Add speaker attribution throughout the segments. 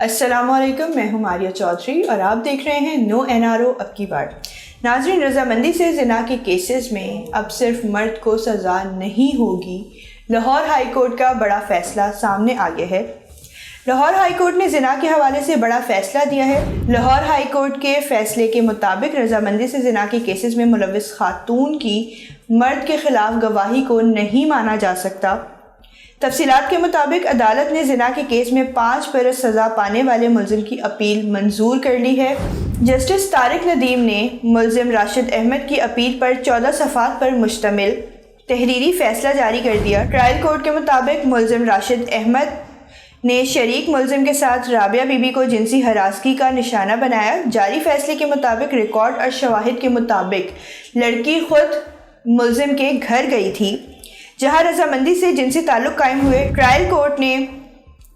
Speaker 1: अस्सलामुअलैकुम, मैं हूं मारिया चौधरी और आप देख रहे हैं नो NRO अब की बार। नाज़रीन, रजामंदी से ज़िना के केसेस में अब सिर्फ मर्द को सज़ा नहीं होगी। लाहौर हाई कोर्ट का बड़ा फैसला सामने आ गया है। लाहौर हाई कोर्ट ने ज़िना के हवाले से बड़ा फैसला दिया है। लाहौर हाई कोर्ट के फैसले के मुताबिक रजामंदी से ज़िना के केसेस में मुलव्विस खातून की मर्द के ख़िलाफ़ गवाही को नहीं माना जा सकता। तफसीलात के मुताबिक अदालत ने ज़िना के केस में 5 बरस सज़ा पाने वाले मुलजिम की अपील मंजूर कर ली है। जस्टिस तारिक नदीम ने मुलजिम राशिद अहमद की अपील पर 14 सफ़ात पर मुश्तमिल तहरीरी फैसला जारी कर दिया। ट्रायल कोर्ट के मुताबिक मुलजिम राशिद अहमद ने शरीक मुलजिम के साथ राबिया बीबी को जिनसी हरासगी का निशाना बनाया। जारी फैसले के मुताबिक रिकॉर्ड और शवाहिद के मुताबिक लड़की खुद मुलजिम के घर गई थी जहां रजामंदी से जिनसी ताल्लुक कायम हुए। ट्रायल कोर्ट ने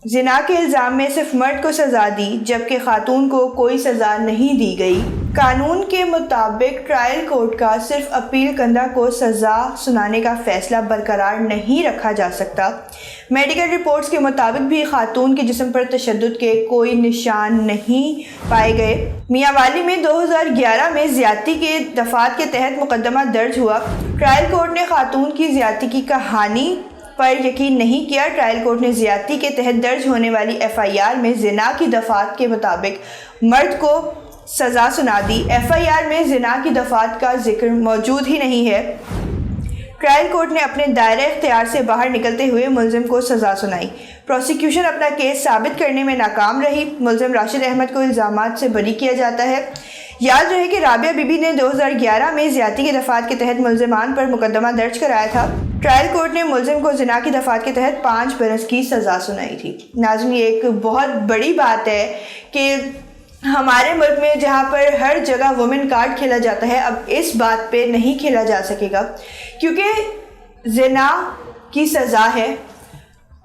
Speaker 1: ज़िना के इल्ज़ाम में सिर्फ मर्द को सज़ा दी जबकि खातून को कोई सज़ा नहीं दी गई। कानून के मुताबिक ट्रायल कोर्ट का सिर्फ अपील कंदा को सज़ा सुनाने का फ़ैसला बरकरार नहीं रखा जा सकता। मेडिकल रिपोर्ट्स के मुताबिक भी खातून के जिस्म पर तशद्दुद के कोई निशान नहीं पाए गए। मियांवाली में 2011 में ज़्यादती के दफ़ात के तहत मुकदमा दर्ज हुआ। ट्रायल कोर्ट ने खातून की ज़्यादती की कहानी पर यकीन नहीं किया। ट्रायल कोर्ट ने ज़्यादती के तहत दर्ज होने वाली FIR में ज़िना की दफ़ात के मुताबिक मर्द को सज़ा सुना दी। FIR में ज़िना की दफ़ात का जिक्र मौजूद ही नहीं है। ट्रायल कोर्ट ने अपने दायरे इख्तियार से बाहर निकलते हुए मुलजिम को सज़ा सुनाई। प्रोसिक्यूशन अपना केस साबित करने में नाकाम रही। मुलजिम राशिद अहमद को इल्ज़ामात से बरी किया जाता है। याद रहे कि राबिया बीबी ने 2011 में ज़्यादती की दफ़ात के तहत मुलजिमान पर मुकदमा दर्ज कराया था। ट्रायल कोर्ट ने मुलजिम को ज़िना की दफ़ात के तहत 5 बरस की सज़ा सुनाई थी। नाज़रीन, ये एक बहुत बड़ी बात है कि हमारे मुल्क में जहाँ पर हर जगह वुमेन कार्ड खेला जाता है, अब इस बात पे नहीं खेला जा सकेगा क्योंकि ज़िना की सज़ा है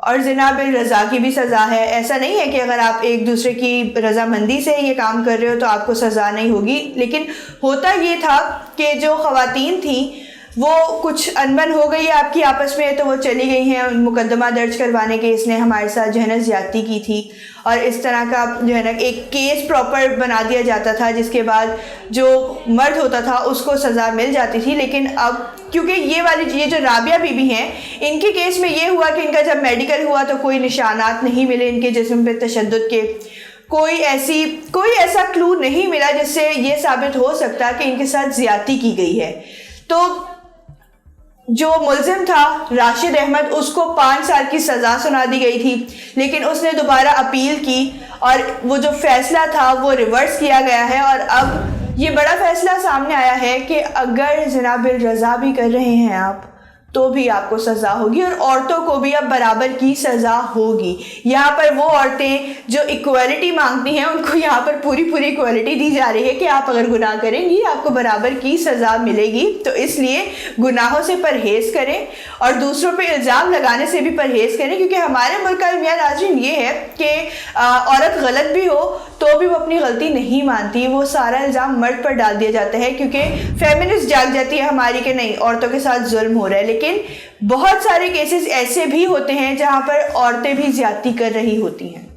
Speaker 1: और ज़िना बिल रज़ा की भी सज़ा है। ऐसा नहीं है कि अगर आप एक दूसरे की रज़ामंदी से ये काम कर रहे हो तो आपको सज़ा नहीं होगी। लेकिन होता ये था कि जो ख़वातीन थी वो कुछ अनबन हो गई है आपकी आपस में, तो वो चली गई हैं मुकदमा दर्ज करवाने के इसने हमारे साथ जो है ना ज़्यादती की थी, और इस तरह का जो है ना एक केस प्रॉपर बना दिया जाता था जिसके बाद जो मर्द होता था उसको सज़ा मिल जाती थी। लेकिन अब क्योंकि ये जो राबिया बीबी हैं, इनके केस में ये हुआ कि इनका जब मेडिकल हुआ तो कोई निशानात नहीं मिले इनके जिस्म पे तशद्दुद के, कोई ऐसा क्लू नहीं मिला जिससे ये साबित हो सकता कि इनके साथ ज़्यादती की गई है। तो जो मुलजिम था राशिद अहमद, उसको 5 साल की सज़ा सुना दी गई थी, लेकिन उसने दोबारा अपील की और वो जो फैसला था वो रिवर्स किया गया है। और अब ये बड़ा फैसला सामने आया है कि अगर ज़िना बिल रज़ा भी कर रहे हैं आप तो भी आपको सज़ा होगी और औरतों को भी अब बराबर की सज़ा होगी। यहाँ पर वो औरतें जो इक्वालिटी मांगती हैं उनको यहाँ पर पूरी इक्वालिटी दी जा रही है कि आप अगर गुनाह करेंगी आपको बराबर की सज़ा मिलेगी। तो इसलिए गुनाहों से परहेज़ करें और दूसरों पे इल्ज़ाम लगाने से भी परहेज़ करें, क्योंकि हमारे मुल्क का मियाँ नाज़रीन ये है कि औरत गलत भी हो तो भी वो अपनी गलती नहीं मानती, वो सारा इल्ज़ाम मर्द पर डाल दिया जाता है क्योंकि फेमिनिस्ट जाग जाती है हमारी कि नहीं, औरतों के साथ जुल्म हो रहा है। लेकिन बहुत सारे केसेस ऐसे भी होते हैं जहां पर औरतें भी ज्यादती कर रही होती हैं,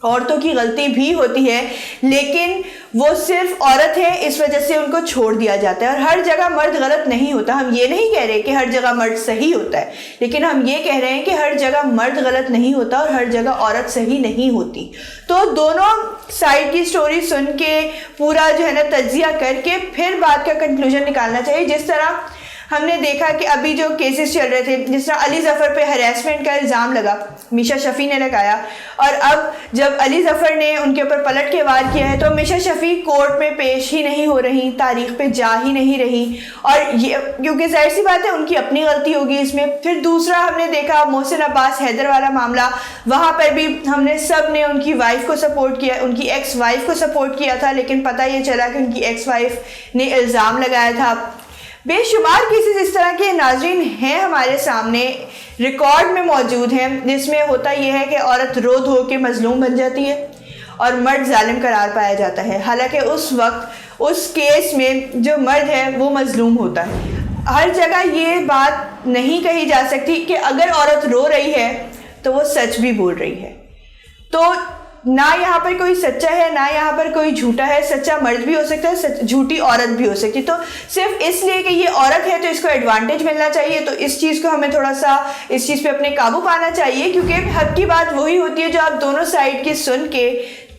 Speaker 1: औरतों की गलती भी होती है, लेकिन वो सिर्फ औरत है इस वजह से उनको छोड़ दिया जाता है। और हर जगह मर्द गलत नहीं होता। हम ये नहीं कह रहे कि हर जगह मर्द सही होता है, लेकिन हम ये कह रहे हैं कि हर जगह मर्द गलत नहीं होता और हर जगह औरत सही नहीं होती। तो दोनों साइड की स्टोरी सुन के पूरा जो है ना तज्जिया करके फिर बात का कंक्लूजन निकालना चाहिए। जिस तरह हमने देखा कि अभी जो केसेस चल रहे थे, जिस तरह अली ज़फ़र पे हरासमेंट का इल्ज़ाम लगा, मीशा शफ़ी ने लगाया, और अब जब अली ज़फ़र ने उनके ऊपर पलट के वार किया है तो मीशा शफ़ी कोर्ट में पेश ही नहीं हो रही, तारीख पे जा ही नहीं रही, और ये क्योंकि जाहिर सी बात है उनकी अपनी गलती होगी इसमें। फिर दूसरा हमने देखा मोहसिन अब्बास हैदर वाला मामला, वहाँ पर भी हमने सब ने उनकी वाइफ को सपोर्ट किया, उनकी एक्स वाइफ को सपोर्ट किया था, लेकिन पता ये चला कि उनकी एक्स वाइफ ने इल्ज़ाम लगाया था। बेशुमार केसेस इस तरह के नाज़रीन हैं हमारे सामने, रिकॉर्ड में मौजूद हैं, जिसमें होता यह है कि औरत रो धो के मजलूम बन जाती है और मर्द जालिम करार पाया जाता है। हालांकि उस वक्त उस केस में जो मर्द है वो मजलूम होता है। हर जगह ये बात नहीं कही जा सकती कि अगर औरत रो रही है तो वो सच भी बोल रही है। तो ना यहाँ पर कोई सच्चा है ना यहाँ पर कोई झूठा है, सच्चा मर्द भी हो सकता है, झूठी औरत भी हो सकती है। तो सिर्फ इसलिए कि ये औरत है तो इसको एडवांटेज मिलना चाहिए, तो इस चीज़ को हमें थोड़ा सा इस चीज़ पे अपने काबू पाना चाहिए, क्योंकि हक की बात वही होती है जो आप दोनों साइड की सुन के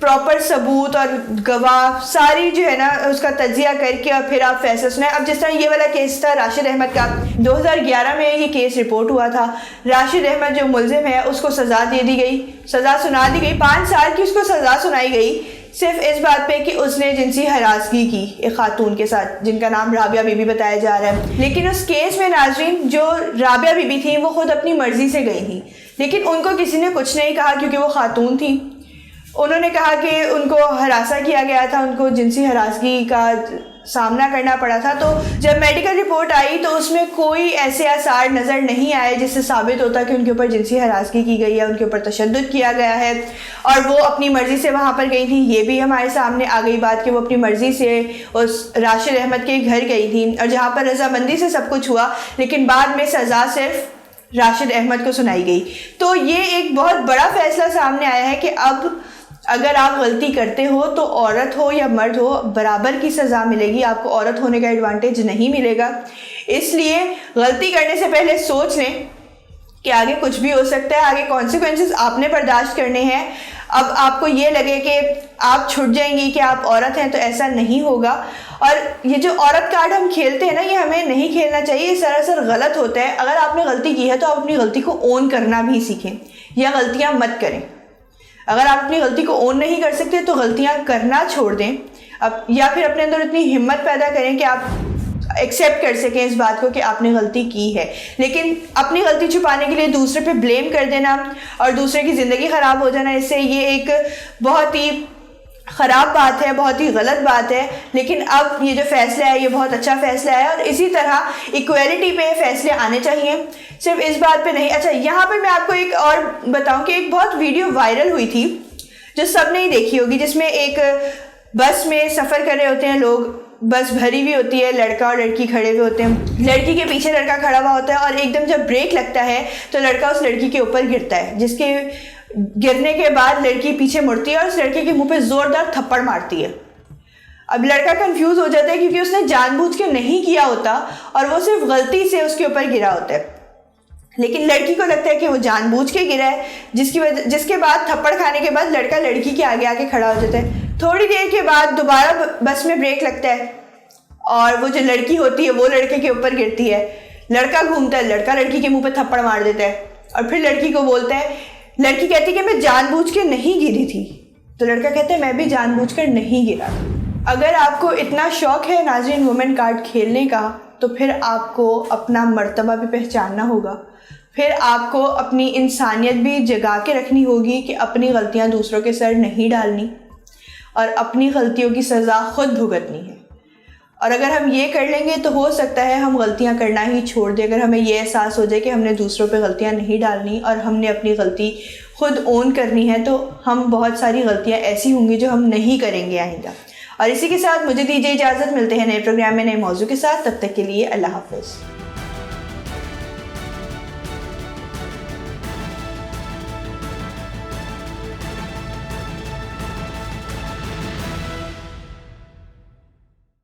Speaker 1: प्रॉपर सबूत और गवाह सारी जो है ना उसका तजिया करके और फिर आप फैसला सुनाएं। अब जिस तरह ये वाला केस था राशिद अहमद का, 2011 में ये केस रिपोर्ट हुआ था। राशिद अहमद जो मुलजिम है उसको सज़ा दे दी गई, सज़ा सुना दी गई, 5 साल की उसको सज़ा सुनाई गई सिर्फ इस बात पे कि उसने जिनसी हरासगी की एक खातून के साथ जिनका नाम राबिया बीबी बताया जा रहा है। लेकिन उस केस में नाजरीन जो राबिया बीबी थी वो खुद अपनी मर्जी से गई थी, लेकिन उनको किसी ने कुछ नहीं कहा क्योंकि वो खातून थी। उन्होंने कहा कि उनको हरासा किया गया था, उनको जिनसी हरासगी का सामना करना पड़ा था। तो जब मेडिकल रिपोर्ट आई तो उसमें कोई ऐसे आसार नज़र नहीं आए जिससे साबित होता कि उनके ऊपर जिनसी हरासगी की गई है, उनके ऊपर तशद्दुद किया गया है और वो अपनी मर्ज़ी से वहाँ पर गई थी। ये भी हमारे सामने आ गई बात कि वो अपनी मर्ज़ी से उस राशिद अहमद के घर गई थी और जहाँ पर रजामंदी से सब कुछ हुआ, लेकिन बाद में सज़ा सिर्फ राशिद अहमद को सुनाई गई। तो ये एक बहुत बड़ा फैसला सामने आया है कि अब अगर आप गलती करते हो तो औरत हो या मर्द हो बराबर की सज़ा मिलेगी, आपको औरत होने का एडवांटेज नहीं मिलेगा। इसलिए गलती करने से पहले सोच लें कि आगे कुछ भी हो सकता है, आगे कॉन्सिक्वेंसेस आपने बर्दाश्त करने हैं। अब आपको ये लगे कि आप छूट जाएंगी कि आप औरत हैं, तो ऐसा नहीं होगा। और ये जो औरत कार्ड हम खेलते हैं ना, ये हमें नहीं खेलना चाहिए, ये सरासर गलत होता है। अगर आपने गलती की है तो आप अपनी गलती को ओन करना भी सीखें या गलतियाँ मत करें। अगर आप अपनी गलती को ओन नहीं कर सकते तो गलतियां करना छोड़ दें, अब या फिर अपने अंदर इतनी हिम्मत पैदा करें कि आप एक्सेप्ट कर सकें इस बात को कि आपने गलती की है। लेकिन अपनी गलती छुपाने के लिए दूसरे पे ब्लेम कर देना और दूसरे की ज़िंदगी ख़राब हो जाना, इससे ये एक बहुत ही ख़राब बात है, बहुत ही गलत बात है। लेकिन अब ये जो फैसला है ये बहुत अच्छा फैसला है और इसी तरह इक्वलिटी पे फैसले आने चाहिए, सिर्फ इस बात पे नहीं। अच्छा, यहाँ पे मैं आपको एक और बताऊं कि एक बहुत वीडियो वायरल हुई थी जो सब ने ही देखी होगी, जिसमें एक बस में सफ़र कर रहे होते हैं लोग, बस भरी हुई होती है, लड़का और लड़की खड़े हुए होते हैं, लड़की के पीछे लड़का खड़ा हुआ होता है और एकदम जब ब्रेक लगता है तो लड़का उस लड़की के ऊपर गिरता है, जिसके गिरने के बाद लड़की पीछे मुड़ती है और उस लड़के के मुंह पे जोरदार थप्पड़ मारती है। अब लड़का कंफ्यूज हो जाता है क्योंकि उसने जानबूझ के नहीं किया होता और वो सिर्फ गलती से उसके ऊपर गिरा होता है, लेकिन लड़की को लगता है कि वो जानबूझ के गिरा है, जिसके बाद थप्पड़ खाने के बाद लड़का लड़की के आगे आके खड़ा हो जाता है। थोड़ी देर के बाद दोबारा बस में ब्रेक लगता है और वो जो लड़की होती है वो लड़के के ऊपर गिरती है, लड़का घूमता है, लड़का लड़की के मुंह पे थप्पड़ मार देता है और फिर लड़की को बोलता है, लड़की कहती है कि मैं जानबूझ के नहीं गिरी थी, तो लड़का कहता है मैं भी जानबूझकर नहीं गिरा। अगर आपको इतना शौक है नाज़रीन वुमेन कार्ड खेलने का, तो फिर आपको अपना मर्तबा भी पहचानना होगा, फिर आपको अपनी इंसानियत भी जगा के रखनी होगी कि अपनी गलतियां दूसरों के सर नहीं डालनी और अपनी गलतियों की सज़ा खुद भुगतनी है। और अगर हम ये कर लेंगे तो हो सकता है हम गलतियां करना ही छोड़ दें। अगर हमें ये एहसास हो जाए कि हमने दूसरों पे गलतियां नहीं डालनी और हमने अपनी गलती खुद ओन करनी है, तो हम बहुत सारी गलतियां ऐसी होंगी जो हम नहीं करेंगे आइंदा। और इसी के साथ मुझे दीजिए इजाज़त, मिलते हैं नए प्रोग्राम में नए मौजू के साथ, तब तक के लिए अल्लाह हाफ़िज़।